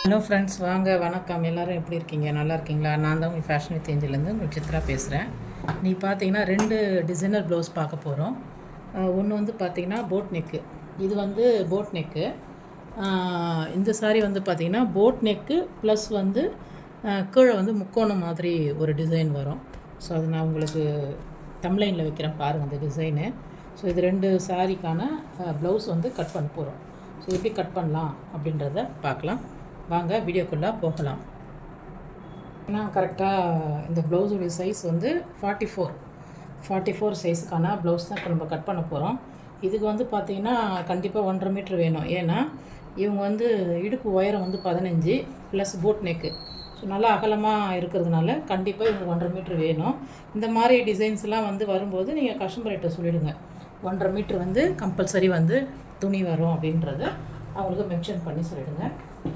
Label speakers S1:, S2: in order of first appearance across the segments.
S1: Hello friends, வாங்க வணக்கம். எல்லோரும் எப்படி இருக்கீங்க? நல்லா இருக்கீங்களா? நான் தான் உங்கள் ஃபேஷன் வித் ஏஞ்சல்லேருந்து உங்கள் சித்ரா பேசுகிறேன். நீ பார்த்தீங்கன்னா 2 டிசைனர் ப்ளவுஸ் பார்க்க போகிறோம். ஒன்று வந்து பார்த்தீங்கன்னா போட் நெக்கு. இது வந்து போட் நெக்கு. இந்த சாரீ வந்து பார்த்தீங்கன்னா போட் நெக்கு ப்ளஸ் வந்து கீழே வந்து முக்கோணம் மாதிரி ஒரு டிசைன் வரும். ஸோ அது நான் உங்களுக்கு தம்ப்லைனில் வைக்கிறேன் பாருங்கள் அந்த டிசைனு. ஸோ இது 2 சாரீக்கான ப்ளவுஸ் வந்து கட் பண்ண போகிறோம். ஸோ எப்படி கட் பண்ணலாம் அப்படின்றத பார்க்கலாம். வாங்க வீடியோக்குள்ளே போகலாம். ஏன்னா கரெக்டாக இந்த ப்ளவுஸுடைய சைஸ் வந்து 44 சைஸுக்கான ப்ளவுஸ் தான் இப்போ நம்ம கட் பண்ண போகிறோம். இதுக்கு வந்து பார்த்திங்கன்னா கண்டிப்பாக 1.5 மீட்ரு வேணும். ஏன்னா இவங்க வந்து இடுப்பு உயரம் வந்து 15 ப்ளஸ் போட் நெக்கு. ஸோ நல்லா அகலமாக இருக்கிறதுனால கண்டிப்பாக இவங்களுக்கு 1.5 மீட்ரு வேணும். இந்த மாதிரி டிசைன்ஸ்லாம் வந்து வரும்போது நீங்கள் கஸ்டமர்கிட்ட சொல்லிவிடுங்க, 1.5 மீட்ரு வந்து கம்பல்சரி வந்து துணி வரும் அப்படின்றத அவங்களுக்கு மென்ஷன் பண்ணி சொல்லிவிடுங்க.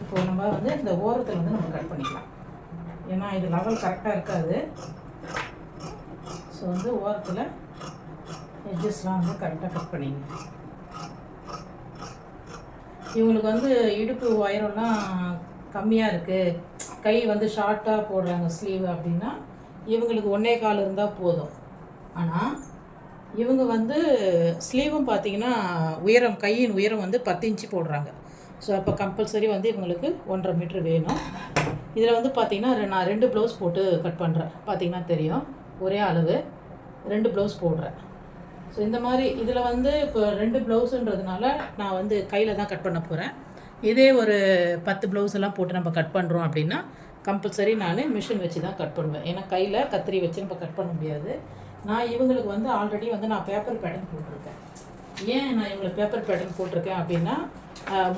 S1: இப்போ நம்ம வந்து இந்த ஓரத்தில் வந்து நம்ம கட் பண்ணிக்கலாம். ஏன்னா இது லெவல் கரெக்டாக இருக்காது. ஸோ வந்து ஓரத்தில் எட்ஜஸ்லாம் வந்து கரெக்டாக கட் பண்ணிங்க. இவங்களுக்கு வந்து இடுப்பு உயரம்லாம் கம்மியாக இருக்குது, கை வந்து ஷார்ட்டாக போடுறாங்க ஸ்லீவ் அப்படின்னா இவங்களுக்கு 1.25 இருந்தால் போதும். ஆனால் இவங்க வந்து ஸ்லீவும் பார்த்திங்கன்னா உயரம், கையின் உயரம் வந்து 10 இன்ச்சு போடுறாங்க. ஸோ அப்போ கம்பல்சரி வந்து இவங்களுக்கு 1.5 மீட்ரு வேணும். இதில் வந்து பார்த்திங்கன்னா நான் 2 ப்ளவுஸ் போட்டு கட் பண்ணுறேன். பார்த்திங்கன்னா தெரியும், ஒரே அளவு 2 ப்ளவுஸ் போடுறேன். ஸோ இந்த மாதிரி இதில் வந்து இப்போ 2 ப்ளவுஸுன்றதுனால நான் வந்து கையில் தான் கட் பண்ண போகிறேன். இதே ஒரு 10 ப்ளவுஸ் எல்லாம் போட்டு நம்ம கட் பண்ணுறோம் அப்படின்னா கம்பல்சரி நான் மிஷின் வச்சு தான் கட் பண்ணுவேன். ஏன்னா கையில் கத்திரி வச்சு நம்ம கட் பண்ண முடியாது. நான் இவங்களுக்கு வந்து ஆல்ரெடி வந்து நான் பேப்பர் பேட்டர்ன் போட்டிருக்கேன். ஏன் நான் இவங்களுக்கு பேப்பர் பேட்டர்ன் போட்டிருக்கேன் அப்படின்னா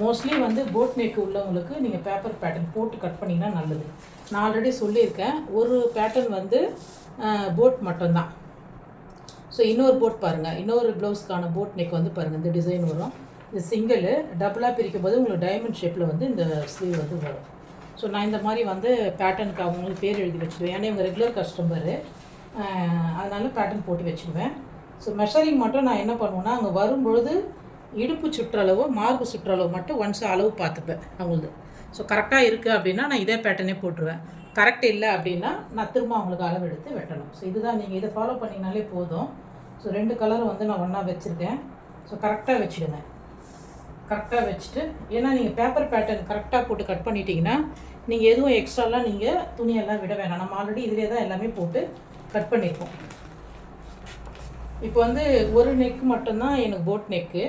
S1: மோஸ்ட்லி வந்து போட் நெக் உள்ளவங்களுக்கு நீங்கள் பேப்பர் பேட்டர்ன் போட்டு கட் பண்ணிங்கன்னா நல்லது. நான் ஆல்ரெடி சொல்லியிருக்கேன், ஒரு பேட்டர்ன் வந்து போட் மட்டும்தான். ஸோ இன்னொரு போட் பாருங்கள், இன்னொரு ப்ளவுஸ்க்கான போட் நெக் வந்து பாருங்கள், இந்த டிசைன் வரும். இது சிங்கிள், டபுளாக பிரிக்கும் போது உங்களுக்கு டைமண்ட் ஷேப்பில் வந்து இந்த ஸ்லீவ் வந்து வரும். ஸோ நான் இந்த மாதிரி வந்து பேட்டர்னுக்கு அவங்களுக்கு பேர் எழுதி வச்சுடுவேன். ஏன்னா இவங்க ரெகுலர் கஸ்டமரு, அதனால் பேட்டர்ன் போட்டு வச்சுடுவேன். ஸோ மெஷரிங் மட்டும் நான் என்ன பண்ணுவேன்னா, அங்கே வரும்பொழுது இடுப்பு சுற்றளவோ மார்பு சுற்றளவு மட்டும் ஒன்ஸ் அளவு பார்த்துப்பேன் அவங்களுக்கு. ஸோ கரெக்டாக இருக்குது அப்படின்னா நான் இதே பேட்டர்னே போட்டுருவேன். கரெக்ட் இல்லை அப்படின்னா நான் திரும்ப அவங்களுக்கு அளவு எடுத்து வெட்டணும். ஸோ இதுதான், நீங்கள் இதை ஃபாலோ பண்ணிங்கனாலே போதும். ஸோ 2 கலரும் வந்து நான் ஒன்றா வச்சுருக்கேன். ஸோ கரெக்டாக வச்சுடுங்க. கரெக்டாக வச்சுட்டு, ஏன்னா நீங்கள் பேப்பர் பேட்டர்ன் கரெக்டாக போட்டு கட் பண்ணிட்டீங்கன்னா நீங்கள் எதுவும் எக்ஸ்ட்ராலாம் நீங்கள் துணியெல்லாம் விட வேணாம். நம்ம ஆல்ரெடி இதிலே தான் எல்லாமே போட்டு கட் பண்ணியிருக்கோம். இப்போ வந்து ஒரு நெக் மட்டும்தான் எனக்கு போட் நெக்கு.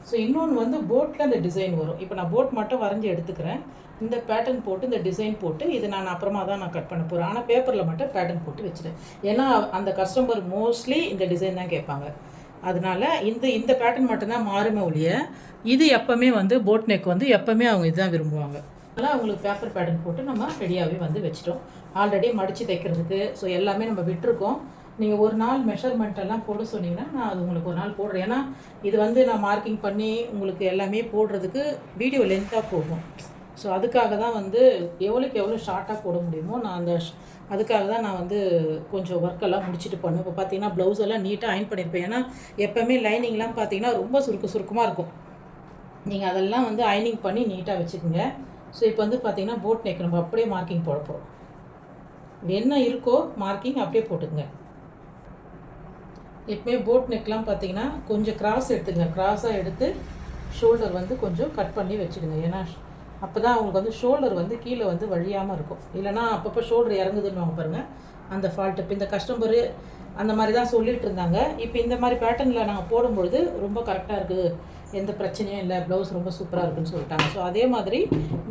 S1: ஸோ இன்னொன்று வந்து போட்டில் அந்த டிசைன் வரும். இப்போ நான் போட் மட்டும் வரைஞ்சி எடுத்துக்கிறேன். இந்த பேட்டர்ன் போட்டு இந்த டிசைன் போட்டு இது நான் அப்புறமா தான் நான் கட் பண்ண போகிறேன். ஆனால் பேப்பரில் மட்டும் பேட்டர்ன் போட்டு வச்சுட்டேன். ஏன்னா அந்த கஸ்டமர் மோஸ்ட்லி இந்த டிசைன் தான் கேட்பாங்க. அதனால் இந்த பேட்டர்ன் மட்டும்தான் மாறுமே ஒழிய இது எப்போவுமே வந்து போட் நெக் வந்து எப்போவுமே அவங்க இதுதான் விரும்புவாங்க. அதனால் அவங்களுக்கு பேப்பர் பேட்டர்ன் போட்டு நம்ம ரெடியாகவே வந்து வச்சுட்டோம். ஆல்ரெடி மடித்து தைக்கிறதுக்கு ஸோ எல்லாமே நம்ம விட்டுருக்கோம். நீங்கள் ஒரு நாள் மெஷர்மெண்ட் எல்லாம் போட சொன்னீங்கன்னா நான் அது உங்களுக்கு ஒரு நாள் போடுறேன். ஏன்னா இது வந்து நான் மார்க்கிங் பண்ணி உங்களுக்கு எல்லாமே போடுறதுக்கு வீடியோ லென்த்தாக போகும். ஸோ அதுக்காக தான் வந்து எவ்வளோக்கு எவ்வளோ ஷார்ட்டாக போட முடியுமோ நான் அதுக்காக தான் நான் வந்து கொஞ்சம் ஒர்க்கெல்லாம் முடிச்சுட்டு பண்ணுவேன். இப்போ பார்த்தீங்கன்னா ப்ளவுஸ் எல்லாம் நீட்டாக அயன் பண்ணியிருப்பேன். ஏன்னா எப்போவுமே லைனிங்லாம் பார்த்தீங்கன்னா ரொம்ப சுருக்கமாக இருக்கும். நீங்கள் அதெல்லாம் வந்து அயனிங் பண்ணி நீட்டாக வச்சுக்கோங்க. ஸோ இப்போ வந்து பார்த்தீங்கன்னா போட் நெக் நம்ம அப்படியே மார்க்கிங் போட போகிறோம். என்ன இருக்கோ மார்க்கிங் அப்படியே போட்டுக்குங்க. எப்போயுமே போட் நெக்லாம் பார்த்தீங்கன்னா கொஞ்சம் கிராஸ் எடுத்துங்க. கிராஸாக எடுத்து ஷோல்டர் வந்து கொஞ்சம் கட் பண்ணி வச்சுடுங்க. ஏன்னா அப்போ தான் அவங்களுக்கு வந்து ஷோல்டர் வந்து கீழே வந்து வழியாமல் இருக்கும். இல்லைனா அப்பப்போ ஷோல்டர் இறங்குதுன்னு வாங்க பாருங்கள், அந்த ஃபால்ட்டு. இப்போ இந்த கஸ்டமரு அந்த மாதிரி தான் சொல்லிகிட்டு இருந்தாங்க. இப்போ இந்த மாதிரி பேட்டர்னில் நாங்கள் போடும்பொழுது ரொம்ப கரெக்டாக இருக்குது, எந்த பிரச்சனையும் இல்லை, ப்ளவுஸ் ரொம்ப சூப்பராக இருக்குதுன்னு சொல்லிட்டாங்க. ஸோ அதே மாதிரி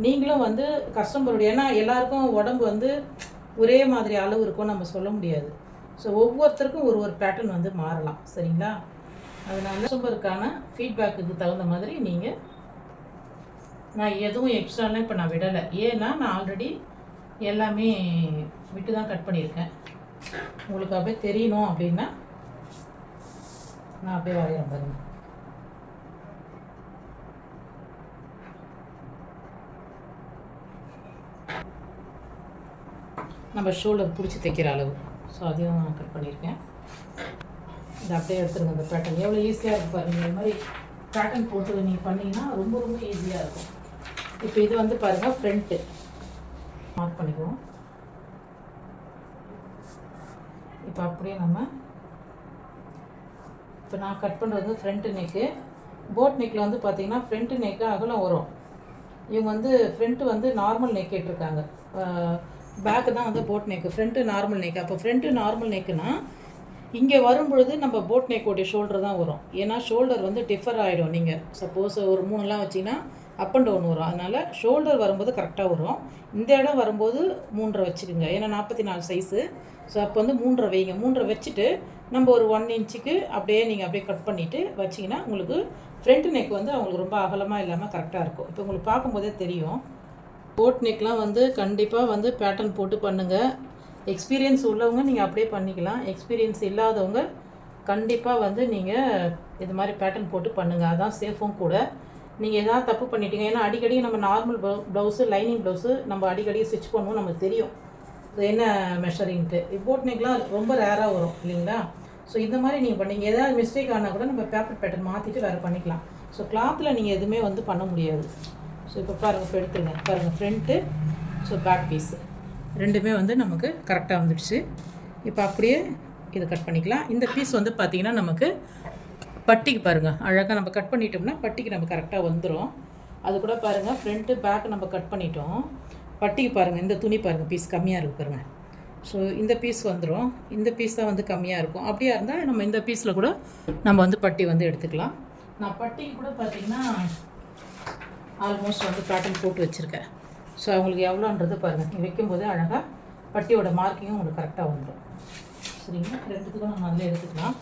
S1: நீங்களும் வந்து கஸ்டமருடைய, ஏன்னா எல்லாருக்கும் உடம்பு வந்து ஒரே மாதிரி அளவு இருக்கும் நம்ம சொல்ல முடியாது. ஸோ ஒவ்வொருத்தருக்கும் ஒரு பேட்டர்ன் வந்து மாறலாம், சரிங்களா? அதனால் கஸ்டமருக்கான ஃபீட்பேக்குக்கு தகுந்த மாதிரி நீங்கள், நான் எதுவும் எக்ஸ்ட்ராலாம் இப்போ நான் விடலை. ஏன்னா நான் ஆல்ரெடி எல்லாமே விட்டு தான் கட் பண்ணியிருக்கேன். உங்களுக்கு அப்படியே தெரியணும் அப்படின்னா நான் அப்படியே வரைகிறேன் பாருங்கள். நம்ம ஷோல்டர் பிடிச்சி தைக்கிற அளவு. ஸோ அதையும் நான் கட் பண்ணியிருக்கேன். இதை அப்படியே எடுத்துருங்க. இந்த பேட்டர்ன் எவ்வளோ ஈஸியாக இருக்குது பாருங்கள். இந்த மாதிரி பேட்டர்ன் போட்டு நீங்கள் பண்ணிங்கன்னா ரொம்ப ரொம்ப ஈஸியாக இருக்கும். இப்போ இது வந்து பாருங்கள் ஃப்ரண்ட்டு மார்க் பண்ணிக்குவோம். இப்போ அப்படியே நம்ம இப்போ நான் கட் பண்ணுறது ஃப்ரண்ட்டு நெக்கு. போட் நெக்கில் வந்து பார்த்திங்கன்னா ஃப்ரண்ட்டு நெக்கு அகலம் வரும். இவங்க வந்து ஃப்ரண்ட்டு வந்து நார்மல் நெக் கேட்டிருக்காங்க. பேக்கு தான் வந்து boat neck, front normal neck. அப்போ ஃப்ரண்ட்டு நார்மல் நெக்குனா இங்கே வரும்பொழுது நம்ம போட் நெக்கோடைய ஷோல்டர் தான் வரும். ஏன்னா ஷோல்டர் வந்து டிஃபர் ஆகிடும். நீங்கள் சப்போஸ் ஒரு 3லாம் வச்சிங்கன்னா அப் அண்ட் டவுன் வரும். அதனால் ஷோல்டர் வரும்போது கரெக்டாக வரும். இந்த இடம் வரும்போது 3.5 வச்சுக்கோங்க. ஏன்னா 44 சைஸு. ஸோ அப்போ வந்து 3.5 வைங்க. 3.5 வச்சுட்டு நம்ம ஒரு 1 இன்ச்சுக்கு அப்படியே நீங்கள் அப்படியே கட் பண்ணிவிட்டு வச்சிங்கன்னா உங்களுக்கு ஃப்ரண்ட் நெக் வந்து அவங்களுக்கு ரொம்ப அகலமாக இல்லாமல் கரெக்டாக இருக்கும். இப்போ உங்களுக்கு பார்க்கும்போதே தெரியும். போட் நெக்லாம் வந்து கண்டிப்பாக வந்து பேட்டர்ன் போட்டு பண்ணுங்கள். எக்ஸ்பீரியன்ஸ் உள்ளவங்க நீங்கள் அப்படியே பண்ணிக்கலாம். எக்ஸ்பீரியன்ஸ் இல்லாதவங்க கண்டிப்பாக வந்து நீங்கள் இது மாதிரி பேட்டர்ன் போட்டு பண்ணுங்கள். அதான் சேஃபும் கூட. நீங்கள் எதாவது தப்பு பண்ணிட்டீங்க. ஏன்னா அடிக்கடி நம்ம நார்மல் ப்ளவுஸு, லைனிங் ப்ளவுஸு நம்ம அடிக்கடி ஸ்டிச் பண்ணுவோம், நமக்கு தெரியும் என்ன மெஷரிங்ட்டு. போட் நெக்லாம் ரொம்ப ரேராக வரும் இல்லைங்களா? ஸோ இந்த மாதிரி நீங்கள் பண்ணீங்க ஏதாவது மிஸ்டேக் ஆனால் கூட நம்ம பேட்டர்ன் மாற்றிட்டு வேறு பண்ணிக்கலாம். ஸோ கிளாத்தில் நீங்கள் எதுவுமே வந்து பண்ண முடியாது. ஸோ இப்போ பாருங்கள், இப்போ எடுத்துங்க பாருங்கள், ஃப்ரண்ட்டு ஸோ பேக் பீஸு ரெண்டுமே வந்து நமக்கு கரெக்டாக வந்துடுச்சு. இப்போ அப்படியே இதை கட் பண்ணிக்கலாம். இந்த பீஸ் வந்து பார்த்திங்கன்னா நமக்கு பட்டிக்கு பாருங்கள் அழகாக நம்ம கட் பண்ணிட்டோம்னா பட்டிக்கு நம்ம கரெக்டாக வந்துடும். அது கூட பாருங்கள் ஃப்ரண்ட்டு பேக் நம்ம கட் பண்ணிட்டோம். பட்டிக்கு பாருங்கள், இந்த துணி பாருங்கள் பீஸ் கம்மியாக இருக்குது பாருங்கள். ஸோ இந்த பீஸ் வந்துடும். இந்த பீஸ் தான் வந்து கம்மியாக இருக்கும். அப்படியா இருந்தால் நம்ம இந்த பீஸில் கூட நம்ம வந்து பட்டி வந்து எடுத்துக்கலாம். நான் பட்டிக்கு கூட பார்த்திங்கன்னா ஆல்மோஸ்ட் வந்து பேட்டர்ன் போட்டு வச்சுருக்கேன். ஸோ அவங்களுக்கு எவ்வளோன்றது பாருங்கள். நீங்கள் வைக்கும்போது அழகாக பட்டியோட மார்க்கிங்கும் உங்களுக்கு கரெக்டாக வந்துடும். சரிங்களா? ரெண்டுத்துக்கும் நம்ம அதில் எடுத்துக்கலாம்.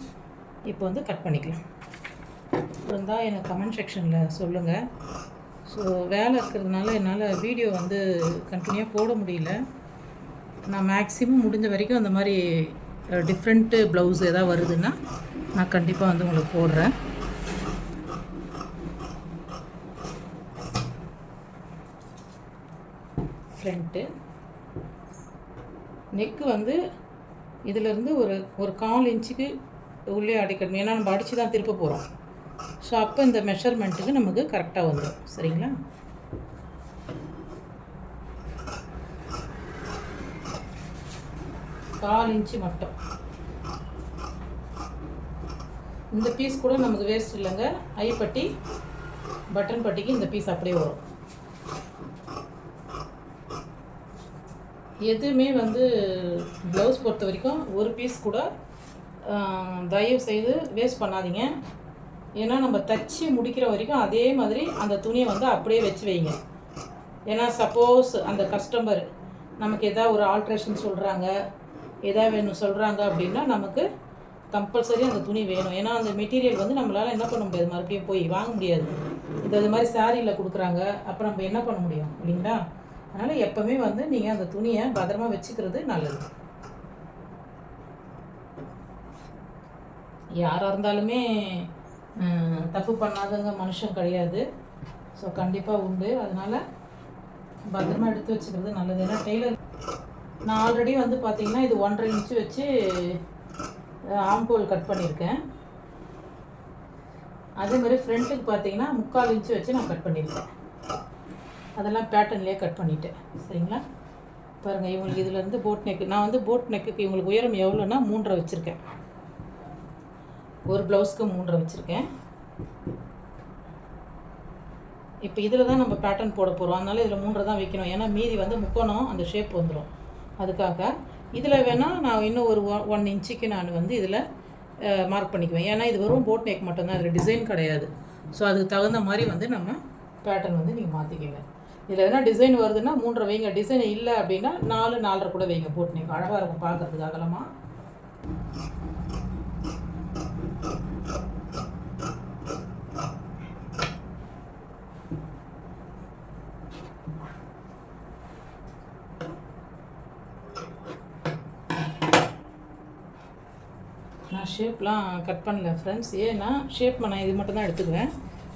S1: இப்போ வந்து கட் பண்ணிக்கலாம். இருந்தால் எனக்கு கமெண்ட் செக்ஷனில் சொல்லுங்கள். ஸோ வேலை இருக்கிறதுனால என்னால் வீடியோ வந்து கண்டினியூவாக போட முடியல. நான் மேக்ஸிமம் முடிஞ்ச வரைக்கும் அந்த மாதிரி டிஃப்ரெண்ட்டு ப்ளவுஸ் எதாவது வருதுன்னா நான் கண்டிப்பாக வந்து உங்களுக்கு போடுறேன். ஃப்ரண்ட்டு நெக்கு வந்து இதிலேருந்து ஒரு 1/4 இன்ச்சுக்கு உள்ளே அடிக்கணும். ஏன்னா நம்ம அடித்து தான் திருப்ப போகிறோம். ஸோ அப்போ இந்த மெஷர்மெண்ட்டுக்கு நமக்கு கரெக்டாக வந்துடும். சரிங்களா? கால் இன்ச்சு மட்டும். இந்த பீஸ் கூட நமக்கு வேஸ்ட் இல்லைங்க. ஐப்பட்டி பட்டன் பட்டிக்கு இந்த பீஸ் அப்படியே வரும். எதுவுமே வந்து ப்ளவுஸ் பொறுத்த வரைக்கும் ஒரு பீஸ் கூட தயவு செய்து வேஸ்ட் பண்ணாதீங்க. ஏன்னா நம்ம தச்சு முடிக்கிற வரைக்கும் அதே மாதிரி அந்த துணியை வந்து அப்படியே வச்சு வைங்க. ஏன்னா சப்போஸ் அந்த கஸ்டமர் நமக்கு எதாவது ஒரு ஆல்ட்ரேஷன் சொல்கிறாங்க, எதாவது வேணும் சொல்கிறாங்க அப்படின்னா நமக்கு கம்பல்சரி அந்த துணி வேணும். ஏன்னா அந்த மெட்டீரியல் வந்து நம்மளால் என்ன பண்ண முடியாது, மறுபடியும் போய் வாங்க முடியாது. இது மாதிரி சாரியில் கொடுக்குறாங்க, அப்போ நம்ம என்ன பண்ண முடியும் இல்லைங்களா? அதனால் எப்போவுமே வந்து நீங்கள் அந்த துணியை பத்திரமா வச்சுக்கிறது நல்லது. யாராக இருந்தாலுமே தப்பு பண்ணாதவங்க மனுஷன் கிடையாது. ஸோ கண்டிப்பாக உண்டு. அதனால் பத்திரமா எடுத்து வச்சுக்கிறது நல்லது. ஏன்னா டெய்லர் நான் ஆல்ரெடி வந்து பார்த்திங்கன்னா இது 1.5 இன்ச்சு வச்சு ஆம்கோல் கட் பண்ணியிருக்கேன். அதேமாதிரி ஃப்ரண்ட்டுக்கு பார்த்திங்கன்னா 3/4 இன்ச்சு வச்சு நான் கட் பண்ணியிருக்கேன். அதெல்லாம் பேட்டர்ன்லேயே கட் பண்ணிவிட்டேன். சரிங்களா? பாருங்கள், இவங்களுக்கு இதிலேருந்து போட் நெக்கு, நான் வந்து போட் நெக்குக்கு இவங்களுக்கு உயரம் எவ்வளோன்னா 3.5 வச்சுருக்கேன். ஒரு ப்ளவுஸ்க்கு 3.5 வச்சுருக்கேன். இப்போ இதில் தான் நம்ம பேட்டர்ன் போட போகிறோம். அதனால் இதில் 3.5 தான் வைக்கணும். ஏன்னா மீதி வந்து முக்கோணம் அந்த ஷேப் வந்துடும். அதுக்காக இதில் வேணால் நான் இன்னும் ஒரு 1 இன்ச்சுக்கு நான் வந்து இதில் மார்க் பண்ணிக்குவேன். ஏன்னா இது வெறும் போட் நெக் மட்டும்தான், இதில் டிசைன் கிடையாது. ஸோ அதுக்கு தகுந்த மாதிரி வந்து நம்ம பேட்டர்ன் வந்து நீங்கள் மாற்றிக்கங்க. இதில் எதனா டிசைன் வருதுன்னா 3.5 வைங்க. டிசைன் இல்லை அப்படின்னா 4, 4.5 கூட வைங்க. போட் நெக் அழகாக இருக்கும் பார்க்குறதுக்கு அகலமாக. நான் ஷேப்லாம் கட் பண்ணல ஃப்ரெண்ட்ஸ். ஏன்னா ஷேப் நான் இது மட்டும் தான் எடுத்துக்குவேன்.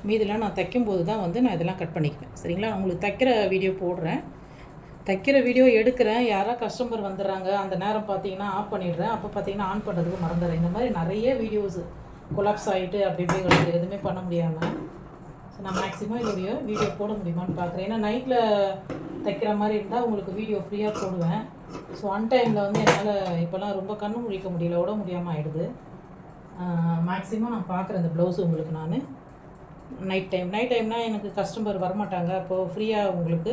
S1: மீதெல்லாம் நான் தைக்கும்போது தான் வந்து நான் இதெல்லாம் கட் பண்ணிக்குவேன். சரிங்களா? உங்களுக்கு தைக்கிற வீடியோ போடுறேன். தைக்கிற வீடியோ எடுக்கிறேன். யாராவது கஸ்டமர் வந்துடுறாங்க, அந்த நேரம் பார்த்தீங்கன்னா ஆஃப் பண்ணிடுறேன். அப்போ பார்த்தீங்கன்னா ஆன் பண்ணுறதுக்கு மறந்துடுறேன். இந்த மாதிரி நிறைய வீடியோஸு கொலாப்ஸ் ஆகிட்டு அப்படி இப்படி எதுவுமே பண்ண முடியாமல். நான் மேக்ஸிமம் இதோடைய வீடியோ போட முடியுமான்னு பார்க்குறேன். ஏன்னா நைட்டில் தைக்கிற மாதிரி இருந்தால் உங்களுக்கு வீடியோ ஃப்ரீயாக போடுவேன். ஸோ டைமில் வந்து என்னால் இப்போல்லாம் ரொம்ப கண்ணு முழிக்க முடியல, உட முடியாமல் ஆகிடுது. மேக்ஸிமம் நான் பார்க்குறேன் இந்த ப்ளவுஸு உங்களுக்கு நான் நைட் டைம்னால் எனக்கு கஸ்டமர் வரமாட்டாங்க, அப்போது ஃப்ரீயாக உங்களுக்கு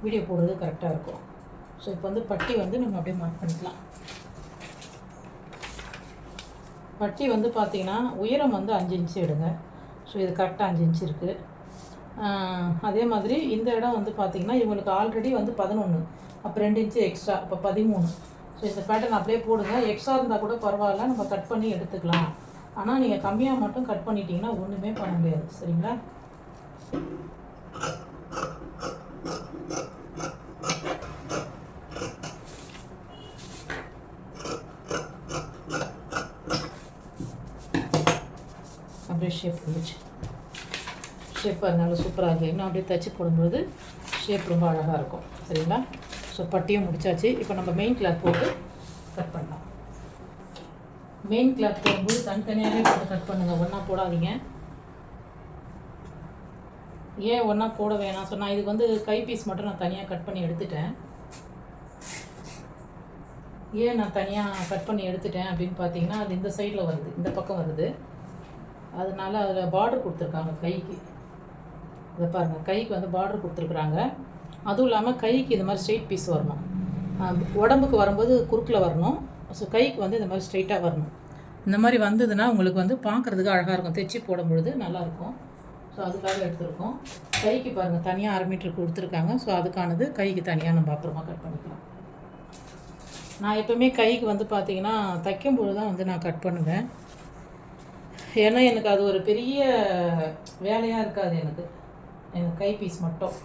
S1: வீடியோ போடுறது கரெக்டாக இருக்கும். ஸோ இப்போ வந்து பட்டி வந்து நம்ம அப்படியே மார்க் பண்ணிக்கலாம். பட்டி வந்து பார்த்திங்கன்னா உயரம் வந்து 5 இன்ச்சு எடுங்க. ஸோ இது கரெக்டாக 5 இன்ச்சு இருக்குது. அதே மாதிரி இந்த இடம் வந்து பார்த்திங்கன்னா இவங்களுக்கு ஆல்ரெடி வந்து 11, அப்போ 2 இன்ச்சு எக்ஸ்ட்ரா, அப்போ 13. ஸோ இந்த பேட்டர்ன் அப்படியே போடுங்க. எக்ஸ்ட்ரா இருந்தால் கூட பரவாயில்ல, நம்ம கட் பண்ணி எடுத்துக்கலாம். ஆனால் நீங்கள் கம்மியாக மட்டும் கட் பண்ணிட்டீங்கன்னா ஒன்றுமே பண்ண முடியாது. சரிங்களா? அப்படியே ஷேப் இருந்துச்சு. ஷேப் அதனால சூப்பராக இருக்குது. இன்னும் அப்படியே தைச்சி போடும்போது ஷேப் ரொம்ப அழகாக இருக்கும். சரிங்களா? ஸோ பட்டியும் முடிச்சாச்சு. இப்போ நம்ம மெயின் கிளாத் போட்டு கட் பண்ணலாம். மெயின் கிளாத் போடும்போது தனித்தனியாகவே போட்டு கட் பண்ணுங்கள், ஒன்றா போடாதீங்க. ஏன் ஒன்றா போட வேணாம் சொன்னால், இதுக்கு வந்து கை பீஸ் மட்டும் நான் தனியாக கட் பண்ணி எடுத்துட்டேன். ஏன் நான் தனியாக கட் பண்ணி எடுத்துட்டேன் அப்படின்னு பார்த்தீங்கன்னா, அது இந்த சைடில் வருது, இந்த பக்கம் வருது. அதனால் அதில் பார்டர் கொடுத்துருக்காங்க கைக்கு. இதை பாருங்கள், கைக்கு வந்து பார்டர் கொடுத்துருக்குறாங்க. அதுவும் இல்லாமல் கைக்கு இந்த மாதிரி ஸ்ட்ரெயிட் பீஸ் வரணும். உடம்புக்கு வரும்போது குறுக்கில் வரணும். ஸோ கைக்கு வந்து இந்த மாதிரி ஸ்ட்ரெயிட்டாக வரணும். இந்த மாதிரி வந்ததுன்னா உங்களுக்கு வந்து பார்க்குறதுக்கு அழகாக இருக்கும், தைச்சி போடும்பொழுது நல்லாயிருக்கும். ஸோ அதுக்காக எடுத்துருக்கோம். கைக்கு பாருங்கள் தனியாக 1/2 மீட்டர் கொடுத்துருக்காங்க. ஸோ அதுக்கானது கைக்கு தனியாக நம்ம அப்புறமா கட் பண்ணிக்கலாம். நான் எப்போவுமே கைக்கு வந்து பார்த்திங்கன்னா தைக்கும்பொழுது தான் வந்து நான் கட் பண்ணுவேன். ஏன்னா எனக்கு அது ஒரு பெரிய வேலையாக இருக்காது எனக்கு கை பீஸ் மட்டும்.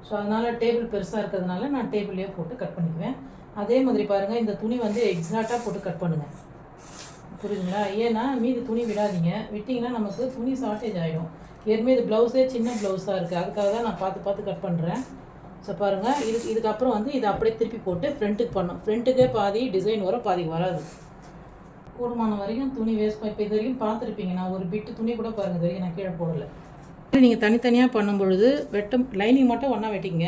S1: ஸோ அதனால் டேபிள் பெருசாக இருக்கிறதுனால நான் டேபிள்லேயே போட்டு கட் பண்ணிக்குவேன். அதே மாதிரி பாருங்கள், இந்த துணி வந்து எக்ஸாக்டாக போட்டு கட் பண்ணுங்கள். புரியுதுங்களா? ஏன்னா மீதி துணி விடாதீங்க, விட்டிங்கன்னா நமக்கு துணி ஷார்ட்டேஜ் ஆகிடும். ஏற்கனவே இது ப்ளவுஸே சின்ன ப்ளவுஸாக இருக்குது, அதுக்காக தான் நான் பார்த்து கட் பண்ணுறேன். ஸோ பாருங்கள், இதுக்கப்புறம் வந்து இதை அப்படியே திருப்பி போட்டு ஃப்ரண்ட்டுக்கு பண்ணோம். ஃப்ரண்ட்டுக்கே பாதி டிசைன் வரும், பாதிக்கு வராது. கூடுமான வரைக்கும் துணி வேஸ்ட் இப்போ இது வரைக்கும் பார்த்துருப்பீங்க. நான் ஒரு பிட்டு துணி கூட பாருங்கள், இது வரைக்கும் நான் கீழே போடலை. நீங்கள் தனித்தனியாக பண்ணும்பொழுது லைனிங் மட்டும் ஒன்றா வெட்டிங்க.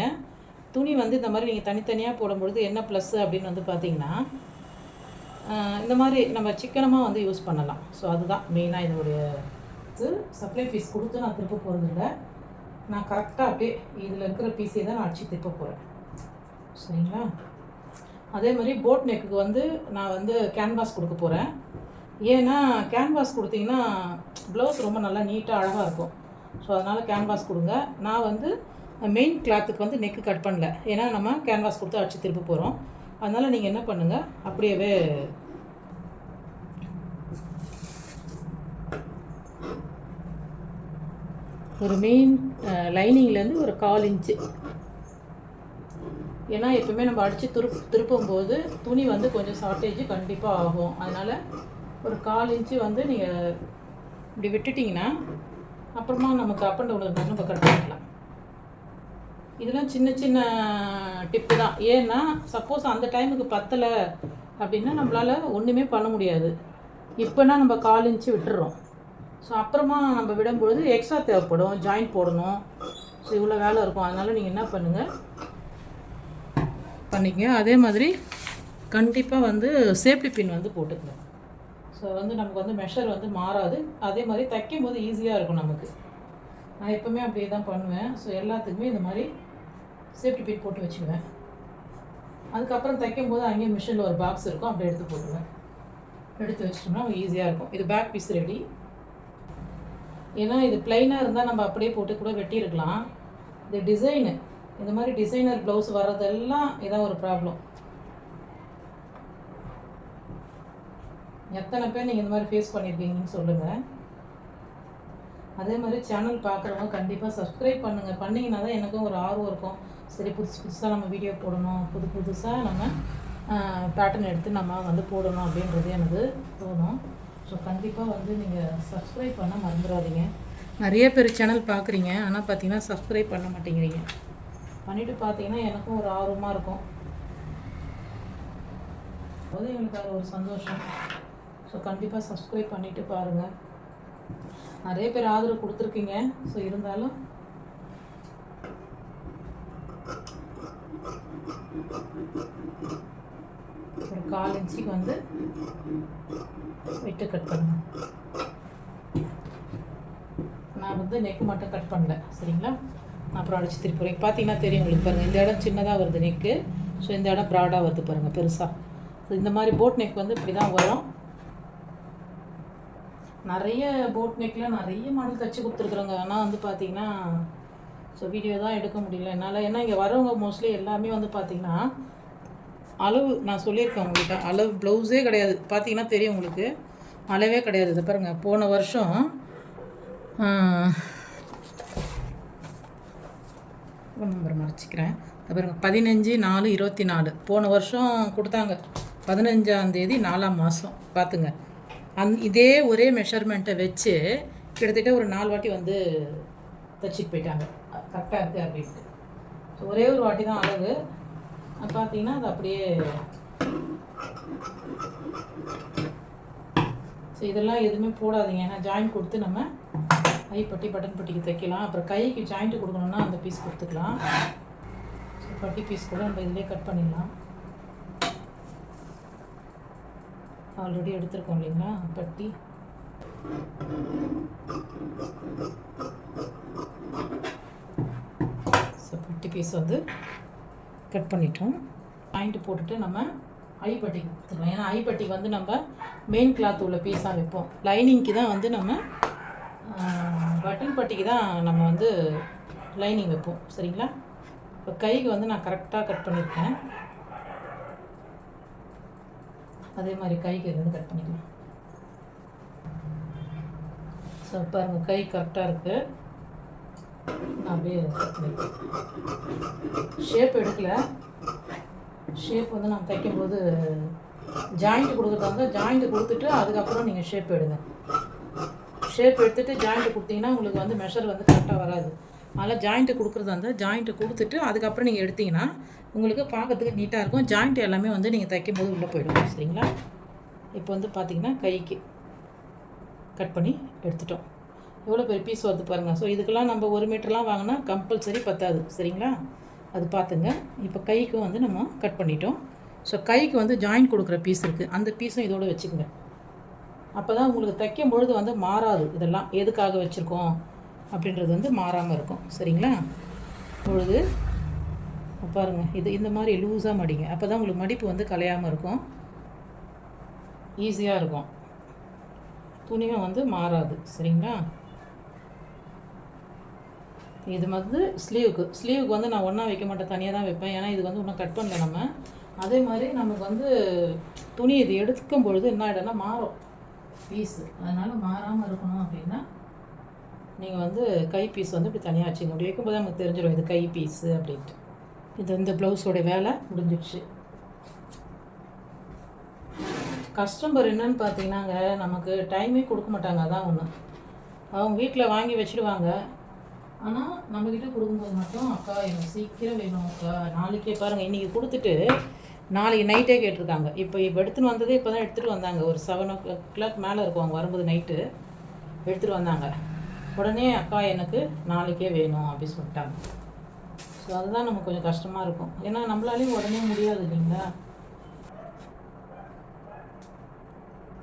S1: துணி வந்து இந்த மாதிரி நீங்கள் தனித்தனியாக போடும்பொழுது என்ன ப்ளஸ்ஸு அப்படின்னு வந்து பார்த்திங்கன்னா, இந்த மாதிரி நம்ம சிக்கனமாக வந்து யூஸ் பண்ணலாம். ஸோ அதுதான் மெயினாக இதோடைய சப்ளை பீஸ் கொடுத்து நான் திருப்ப போகிறதில்ல. நான் கரெக்டாக அப்படியே இதில் இருக்கிற பீஸே தான் நான் அடிச்சு திருப்ப போகிறேன். சரிங்களா? அதே மாதிரி போட் நெக்குக்கு வந்து நான் வந்து கேன்வாஸ் கொடுக்க போகிறேன். ஏன்னா கேன்வாஸ் கொடுத்தீங்கன்னா ப்ளவுஸ் ரொம்ப நல்லா நீட்டாக அழகாக இருக்கும். ஸோ அதனால் கேன்வாஸ் கொடுங்க. நான் வந்து மெயின் கிளாத்துக்கு வந்து நெக்கு கட் பண்ணல, ஏன்னா நம்ம கேன்வாஸ் கொடுத்து அடிச்சு திருப்ப போகிறோம். அதனால் நீங்கள் என்ன பண்ணுங்கள், அப்படியே ஒரு மெயின் லைனிங்லேருந்து ஒரு 1/4 இன்ச்சு, ஏன்னா எப்பவுமே நம்ம அடித்து திருப்பும்போது துணி வந்து கொஞ்சம் ஷார்ட்டேஜ் கண்டிப்பாக ஆகும். அதனால் ஒரு 1/4 இன்ச்சு வந்து நீங்கள் இப்படி விட்டுட்டிங்கன்னா அப்புறமா நமக்கு அப் அண்ட் டவுன் இருந்தாலும் நம்ம கட் பண்ணிக்கலாம். இதெல்லாம் சின்ன சின்ன டிப்பு தான். ஏன்னா சப்போஸ் அந்த டைமுக்கு பத்தலை அப்படின்னா நம்மளால் ஒன்றுமே பண்ண முடியாது. இப்போனா நம்ம 1/4 இன்ச்சு விட்டுறோம். ஸோ அப்புறமா நம்ம விடும்பொழுது எக்ஸ்ட்ரா தேவைப்படும், ஜாயிண்ட் போடணும். ஸோ இவ்வளோ வேலை இருக்கும். அதனால் நீங்கள் என்ன பண்ணுங்கள், பண்ணிக்கங்க. அதே மாதிரி கண்டிப்பாக வந்து சேஃப்டி பின் வந்து போட்டுக்கங்க. ஸோ வந்து நமக்கு வந்து மெஷர் வந்து மாறாது. அதே மாதிரி தைக்கும் போது ஈஸியாக இருக்கும் நமக்கு. நான் எப்போவுமே அப்படியே தான் பண்ணுவேன். ஸோ எல்லாத்துக்குமே இந்த மாதிரி சேஃப்டி பின் போட்டு வச்சுக்குவேன். அதுக்கப்புறம் தைக்கும் போது அங்கேயே மிஷினில் ஒரு பாக்ஸ் இருக்கும், அப்படியே எடுத்து போட்டுருவேன். எடுத்து வச்சிட்டோம்னா ஈஸியாக இருக்கும். இது பேக் பீஸ் ரெடி. ஏன்னா இது ப்ளைனாக இருந்தால் நம்ம அப்படியே போட்டு கூட வெட்டியிருக்கலாம். இது டிசைனு, இந்த மாதிரி டிசைனர் ப்ளவுஸ் வர்றதெல்லாம் இதான் ஒரு ப்ராப்ளம். எத்தனை பேர் நீங்கள் இந்த மாதிரி ஃபேஸ் பண்ணியிருக்கீங்கன்னு சொல்லுங்கள். அதே மாதிரி சேனல் பார்க்குறவங்க கண்டிப்பாக சப்ஸ்கிரைப் பண்ணுங்கள். பண்ணிங்கன்னா தான் எனக்கும் ஒரு ஆர்வம் இருக்கும். சரி, புதுசாக நம்ம வீடியோ போடணும், புதுசாக நம்ம பேட்டர்ன் எடுத்து நம்ம வந்து போடணும் அப்படின்றது எனக்கு தோணும். ஸோ கண்டிப்பாக வந்து நீங்கள் சப்ஸ்கிரைப் பண்ண மறந்துடாதீங்க. நிறைய பேர் சேனல் பார்க்குறீங்க, ஆனால் பார்த்தீங்கன்னா சப்ஸ்கிரைப் பண்ண மாட்டேங்கிறீங்க. பண்ணிவிட்டு பார்த்தீங்கன்னா எனக்கும் ஒரு ஆர்வமாக இருக்கும், போது எங்களுக்கு அது ஒரு சந்தோஷம். ஸோ கண்டிப்பாக சப்ஸ்கிரைப் பண்ணிவிட்டு பாருங்கள். நிறைய பேர் ஆதரவு கொடுத்துருக்கீங்க. ஸோ இருந்தாலும் ஒரு 1/4 இன்ச்சுக்கு வந்து விட்டு கட் பண்ணுவேன். நான் வந்து நெக்கு மட்டும் கட் பண்ணல, சரிங்களா? நான் அப்புறம் அடிச்சு திருப்பி பார்த்தீங்கன்னா தெரியும் உங்களுக்கு. பாருங்கள், இந்த இடம் சின்னதாக வருது நெக்கு. ஸோ இந்த இடம் ப்ராடாக வருது பாருங்கள், பெருசாக. ஸோ இந்த மாதிரி போட் நெக் வந்து இப்படி தான் வரும். நிறைய போட் நெக்கில் நிறைய மாடல் தைச்சி கொடுத்துருக்குறோங்க. ஆனால் வந்து பார்த்திங்கன்னா ஸோ வீடியோ தான் எடுக்க முடியல என்னால். ஏன்னா இங்கே வரவங்க மோஸ்ட்லி எல்லாமே வந்து பார்த்திங்கன்னா அளவு நான் சொல்லியிருக்கேன் உங்களுக்கு, அளவு ப்ளவுஸே கிடையாது. பார்த்தீங்கன்னா தெரியும் உங்களுக்கு, அளவே கிடையாது. இது பாருங்கள், போன வருஷம் நம்பர் மறைச்சிக்கிறேன். பாருங்க, 15/4/24 போன வருஷம் கொடுத்தாங்க. 15ஆம் தேதி 4ஆம் மாதம் பார்த்துங்க. இதே ஒரே மெஷர்மெண்ட்டை வச்சு கிட்டத்தட்ட ஒரு 4 வாட்டி வந்து தைச்சிட்டு போயிட்டாங்க. கரெக்டாக இருக்குது அப்படின்ட்டு. ஸோ ஒரே ஒரு வாட்டி தான் அளவு. பார்த்தீங்கன்னா அது அப்படியே. ஸோ இதெல்லாம் எதுவுமே போடாதீங்க. ஏன்னா ஜாயிண்ட் கொடுத்து நம்ம ஐப்பட்டி பட்டன் பட்டிக்கு தைக்கலாம். அப்புறம் கைக்கு ஜாயிண்ட்டு கொடுக்கணுன்னா அந்த பீஸ் கொடுத்துக்கலாம். ஸோ பட்டி பீஸ் கூட நம்ம இதிலே கட் பண்ணிடலாம். ஆல்ரெடி எடுத்துருக்கோம் இல்லைங்களா பட்டி. ஸோ பட்டி பீஸ் வந்து கட் பண்ணிட்டோம். ஜாயிண்ட்டு போட்டுட்டு நம்ம ஐப்பட்டிக்கு கொடுத்துக்கலாம். ஏன்னா ஐப்பட்டிக்கு வந்து நம்ம மெயின் கிளாத் உள்ள பீஸாக வைப்போம். லைனிங்க்கு தான் வந்து நம்ம பட்டன் பட்டிக்கு தான் நம்ம வந்து லைனிங் வைப்போம், சரிங்களா? இப்போ கைக்கு வந்து நான் கரெக்டாக கட் பண்ணியிருக்கேன். அதே மாதிரி கைக்கு இருந்து கட் பண்ணிக்கலாம். ஸோ பாருங்கள், கை கரெக்டாக இருக்குது. நான் அப்படியே கட் பண்ணிக்கிறேன். ஷேப் எடுக்கலை. ஷேப் வந்து நான் தைக்கும்போது ஜாயிண்ட்டு கொடுக்குறதா இருந்தால் ஜாயிண்ட்டு கொடுத்துட்டு அதுக்கப்புறம் நீங்கள் ஷேப் எடுங்க. ஷேப் எடுத்துகிட்டு ஜாயிண்ட்டு கொடுத்தீங்கன்னா உங்களுக்கு வந்து மெஷர் வந்து கரெக்டாக வராது. அதனால் ஜாயிண்ட்டு கொடுக்குறதா இருந்தால் ஜாயிண்ட்டு கொடுத்துட்டு அதுக்கப்புறம் நீங்கள் எடுத்திங்கன்னா உங்களுக்கு பார்க்கறதுக்கு நீட்டாக இருக்கும். ஜாயிண்ட் எல்லாமே வந்து நீங்கள் தைக்கும் போது உள்ளே போய்டும், சரிங்களா? இப்போ வந்து பார்த்திங்கன்னா கைக்கு கட் பண்ணி எடுத்துட்டோம். எவ்வளோ பெரிய பீஸ் வருது பாருங்கள். ஸோ இதுக்கெல்லாம் நம்ம 1 மீட்டர்லாம் வாங்கினா கம்பல்சரி பத்தாது, சரிங்களா? அது பார்த்துங்க. இப்போ கைக்கும் வந்து நம்ம கட் பண்ணிட்டோம். ஸோ கைக்கு வந்து ஜாயிண்ட் கொடுக்குற பீஸ் இருக்குது, அந்த பீஸும் இதோடு வச்சுக்கோங்க. அப்போ தான் உங்களுக்கு தைக்கும் பொழுது வந்து மாறாது. இதெல்லாம் எதுக்காக வச்சுருக்கோம் அப்படின்றது வந்து மாறாமல் இருக்கும், சரிங்களா? பொழுது பாருங்கள், இது இந்த மாதிரி லூஸாக மடிங்க. அப்போ தான் உங்களுக்கு மடிப்பு வந்து கலையாமல் இருக்கும், ஈஸியாக இருக்கும், துணியும் வந்து மாறாது, சரிங்களா? இது வந்து ஸ்லீவுக்கு வந்து நான் ஒன்றா வைக்க மாட்டேன், தனியாக தான் வைப்பேன். ஏன்னா இது வந்து இன்னும் கட் பண்ணல நம்ம. அதே மாதிரி நமக்கு வந்து துணி இது எடுக்கும் பொழுது என்ன ஆகிடும்னா மாறும் பீஸு. அதனால் மாறாமல் இருக்கணும் அப்படின்னா நீங்கள் வந்து கை பீஸ் வந்து இப்படி தனியாக வச்சுங்க. அப்படி வைக்கும்போது நமக்கு தெரிஞ்சிடும் இது கை பீஸு அப்படின்ட்டு. இது இந்த ப்ளவுஸோடைய வேலை முடிஞ்சிடுச்சு. கஸ்டமர் என்னன்னு பார்த்தீங்கன்னாங்க, நமக்கு டைமே கொடுக்க மாட்டாங்க. அதான் ஒன்று. அவங்க வீட்டில் வாங்கி வச்சுடுவாங்க. ஆனால் நம்மக்கிட்ட கொடுக்கும்போது மட்டும் அக்கா எனக்கு சீக்கிரம் வேணும் அக்கா, நாளைக்கே பாருங்கள், இன்றைக்கி கொடுத்துட்டு நாளைக்கு நைட்டே கேட்டிருக்காங்க. இப்போ எடுத்துன்னு வந்ததே இப்போ தான் எடுத்துகிட்டு வந்தாங்க. ஒரு 7 o'clock மேலே இருக்கும் அவங்க வரும்போது. நைட்டு எடுத்துகிட்டு வந்தாங்க. உடனே அக்கா எனக்கு நாளைக்கே வேணும் அப்படி சொல்லிட்டாங்க. ஸோ அதுதான் நமக்கு கொஞ்சம் கஷ்டமாக இருக்கும். ஏன்னா நம்மளாலேயும் உடனே முடியாது இல்லைங்களா?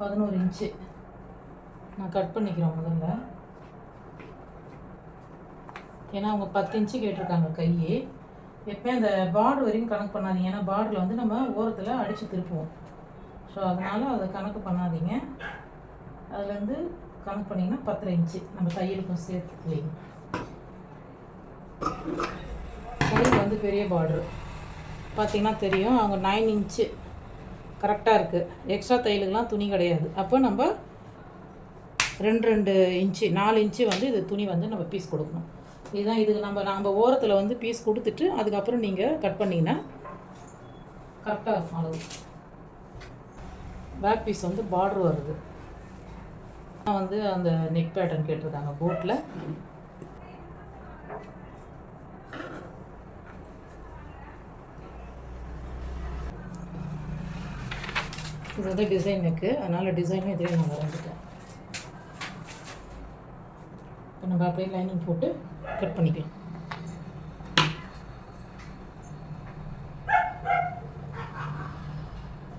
S1: 11 இன்ச்சு நான் கட் பண்ணிக்கிறேன் முதல்ல. ஏன்னா அவங்க 10 இன்ச்சு கேட்டிருக்காங்க கை. எப்போ அந்த பார்டர் வரையும் கணக்கு பண்ணாதீங்க. ஏன்னா பார்டரில் வந்து நம்ம ஓரத்தில் அடித்து திருப்புவோம். ஸோ அதனால் அதை கணக்கு பண்ணாதீங்க. அதுலேருந்து கணக்கு பண்ணிங்கன்னா 10 இன்ச்சு நம்ம தையலுக்கும் சேர்த்து வைங்க. கைக்கு வந்து பெரிய பார்டரு பார்த்திங்கன்னா தெரியும். அவங்க 9 இன்ச்சு கரெக்டாக இருக்குது. எக்ஸ்ட்ரா தையலுக்கெலாம் துணி கிடையாது. அப்போ நம்ம 2 இன்ச்சு 4 இன்ச்சு வந்து இது துணி வந்து நம்ம பீஸ் கொடுக்கணும். இதுதான் இதுக்கு நம்ம ஓரத்தில் வந்து பீஸ் கொடுத்துட்டு அதுக்கப்புறம் நீங்கள் கட் பண்ணிங்கன்னா கரெக்டாக இருக்கும் அளவு. பேக் பீஸ் வந்து பார்டர் வருது. வந்து அந்த நெக் பேட்டர்ன் கேட்டிருக்காங்க போட்டில். இது வந்து டிசைன் நெக்கு, அதனால் டிசைனும் இதிலே நான் வரைஞ்சிட்டேன். நம்ம அப்படியே லைனிங் போட்டு கட் பண்ணிக்கலாம்.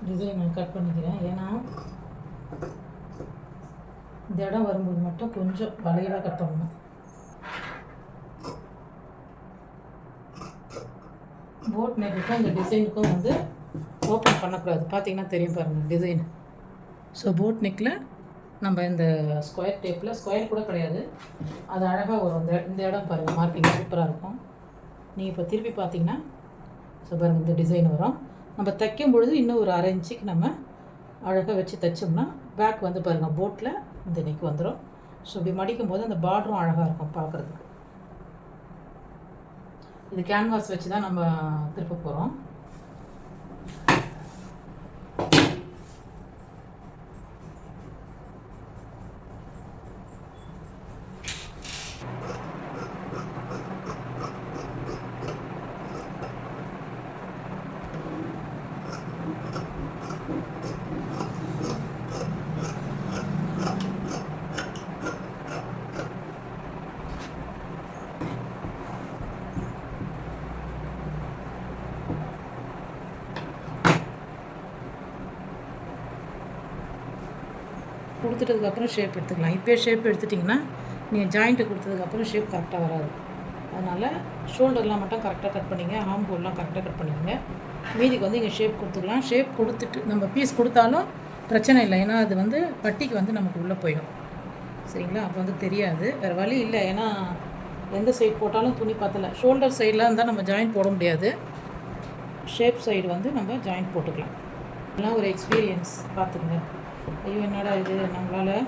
S1: டிசைன் நான் கட் பண்ணிக்கிறேன். ஏன்னா இந்த இடம் வரும்போது மட்டும் கொஞ்சம் வளைவாக கட் பண்ணணும். போட் நெக்குக்கும் இந்த டிசைனுக்கும் வந்து ஓப்பன் பண்ணக்கூடாது. பார்த்தீங்கன்னா தெரியும் பாருங்கள் டிசைன். ஸோ போட் நெக்கில் நம்ம இந்த ஸ்கொயர் டேப்பில், ஸ்கொயர் கூட கிடையாது, அது அழகாக வரும். இந்த இடம் பாருங்கள், மார்க்கிங் சூப்பராக இருக்கும். நீங்கள் இப்போ திருப்பி பார்த்தீங்கன்னா ஸோ பாருங்கள் இந்த டிசைன் வரும். நம்ம தைக்கும் பொழுது இன்னும் ஒரு 1/2 இன்ச்சுக்கு நம்ம அழகாக வச்சு தைச்சோம்னா பேக் வந்து பாருங்கள் போட்டில் இந்த நெக் வந்துடும். ஸோ இப்படி மடிக்கும் போது அந்த பார்டரும் அழகாக இருக்கும் பார்க்குறதுக்கு. இது கேன்வாஸ் வச்சு தான் நம்ம திருப்ப போகிறோம். கொடுத்துட்டதுக்கப்புறம் ஷேப் எடுத்துக்கலாம். இப்போயே ஷேப் எடுத்துட்டிங்கன்னா நீங்கள் ஜாயிண்ட்டு கொடுத்ததுக்கப்புறம் ஷேப் கரெக்டாக வராது. அதனால் ஷோல்டர்லாம் மட்டும் கரெக்டாக கட் பண்ணிங்க, ஆர்ம் ஹோல்லாம் கரெக்டாக கட் பண்ணிக்கோங்க. மீதிக்கு வந்து இங்கே ஷேப் கொடுத்துக்கலாம். ஷேப் கொடுத்துட்டு நம்ம பீஸ் கொடுத்தாலும் பிரச்சனை இல்லை, ஏன்னா அது வந்து பட்டிக்கு வந்து நமக்கு உள்ளே போயிடும். சரிங்களா? அப்போ வந்து தெரியாது, வேறு வழி இல்லை. ஏன்னா எந்த சைடு போட்டாலும் துணி பத்தலை. ஷோல்டர் சைடில் இருந்தால் நம்ம ஜாயிண்ட் போட முடியாது, ஷேப் சைடு வந்து நம்ம ஜாயிண்ட் போட்டுக்கலாம். இதெல்லாம் ஒரு எக்ஸ்பீரியன்ஸ் பார்த்துக்குங்க. ஐயோ என்னடா இது, நம்மளால்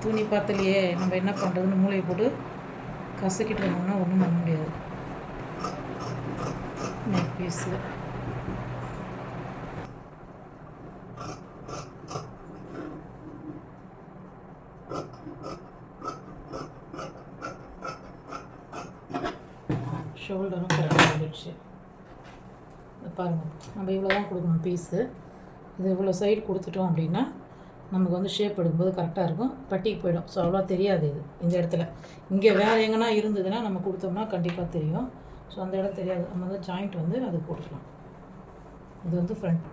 S1: துணி பார்த்தலையே, நம்ம என்ன பண்ணுறதுன்னு மூளையை போட்டு கசக்கிட்டு வந்தோம்னா ஒன்றும் பண்ண முடியாது. நெக் பீஸு ஷோல்டரும் கரெக்டாக வந்துடுச்சு. பாருங்கள், நம்ம இவ்வளோ தான் கொடுக்கணும் பீஸு. இது இவ்வளோ சைடு கொடுத்துட்டோம் அப்படின்னா நமக்கு வந்து ஷேப் எடுக்கும்போது கரெக்டாக இருக்கும், பட்டிக்கு போயிடும். ஸோ அவ்வளோ தெரியாது இது இந்த இடத்துல. இங்கே வேறு எங்கன்னா இருந்ததுன்னா நம்ம கொடுத்தோம்னா கண்டிப்பாக தெரியும். ஸோ அந்த இடம் தெரியாது, நம்ம வந்து ஜாயிண்ட் வந்து அது போட்டுக்கலாம். இது வந்து ஃப்ரண்ட்.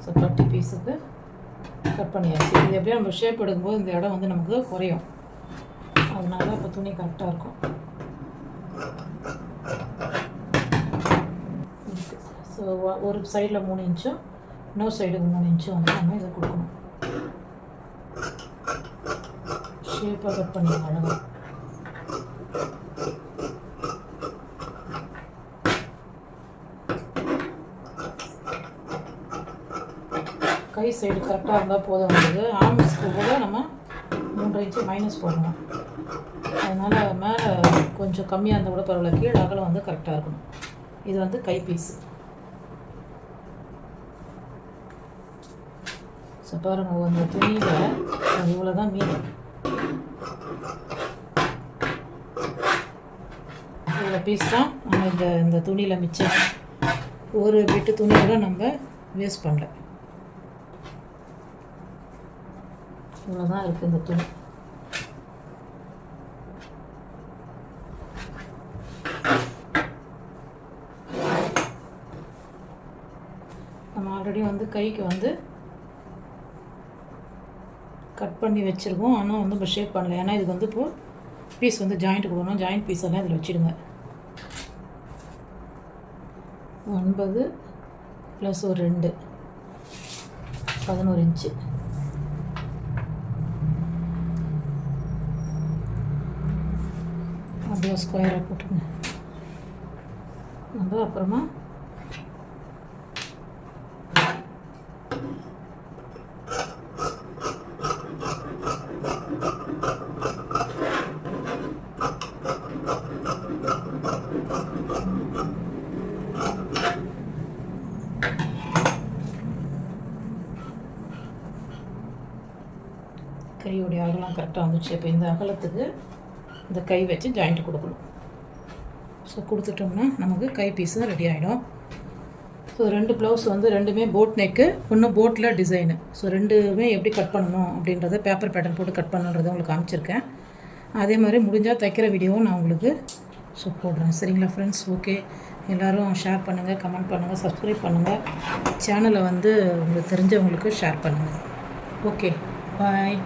S1: ஸோ பட்டி பீஸுக்கு கட் பண்ணியாச்சு. இது எப்படியா நம்ம ஷேப் எடுக்கும்போது இந்த இடம் வந்து நமக்கு குறையும், அதனால இப்போ துணி கரெக்டாக இருக்கும். ஸோ ஒரு சைடில் 3 இன்ச்சும் இன்னொரு சைடுக்கு 3 இன்ச்சும் வந்து நம்ம இதை கொடுக்கணும். ஷேப்பாக கட் பண்ணிடலாம் அழகாக. கை சைடு கரெக்டாக இருந்தால் போதும். வந்து ஆர்ம்ஸ்க்கு கூட நம்ம 3.5 இன்ச்சு மைனஸ் போடணும். அதனால் மேலே கொஞ்சம் கம்மியாக இருந்தால் கூட பரவாயில்ல, கீழே அகலம் வந்து கரெக்டாக இருக்கணும். இது வந்து கை பீஸு. ஸோ பாருங்கள், அந்த துணியில் இவ்வளோ தான் மீன். இவ்வளோ பீஸ் தான் நம்ம இந்த துணியில் மிச்சம். ஒரு பிட்டு துணி கூட நம்ம வேஸ்ட் பண்ணல. இவ்வளோதான் இருக்குது இந்த துணி. நம்ம ஆல்ரெடி வந்து கைக்கு வந்து கட் பண்ணி வச்சுருக்கோம், ஆனால் வந்து இப்போ ஷேப் பண்ணல. ஏன்னா இதுக்கு வந்து இப்போது பீஸ் வந்து ஜாயிண்ட் கொடுக்கணும். ஜாயிண்ட் பீஸ் எல்லாம் இதில் வச்சுடுங்க. 9 + ஒரு 2 11 இன்ச்சு. அப்படியே ஸ்கொயராக போட்டுருங்க. நம்ம அப்புறமா கையோடைய அகலம் கரெக்டாக வந்துச்சு. இப்போ இந்த அகலத்துக்கு இந்த கை வச்சு ஜாயிண்ட் கொடுக்கணும். ஸோ ஸோ கொடுத்துட்டோம்னா நமக்கு கை பீஸும் ரெடி ஆகிடும். ஸோ 2 ப்ளவுஸ் வந்து ரெண்டுமே போட் நெக்கு, ஒன்று போட்டில் டிசைனு. ஸோ ரெண்டுமே எப்படி கட் பண்ணணும் அப்படின்றத பேப்பர் பேட்டர்ன் போட்டு கட் பண்ணணுன்றதை உங்களுக்கு காமிச்சிருக்கேன். அதே மாதிரி முடிஞ்சால் தைக்கிற வீடியோவும் நான் உங்களுக்கு போடுறேன். சரிங்களா ஃப்ரெண்ட்ஸ்? ஓகே, எல்லோரும் ஷேர் பண்ணுங்கள், கமெண்ட் பண்ணுங்கள், சப்ஸ்கிரைப் பண்ணுங்கள், சேனலை வந்து உங்களுக்கு தெரிஞ்சவங்களுக்கு ஷேர் பண்ணுங்கள். ஓகே, பாய்.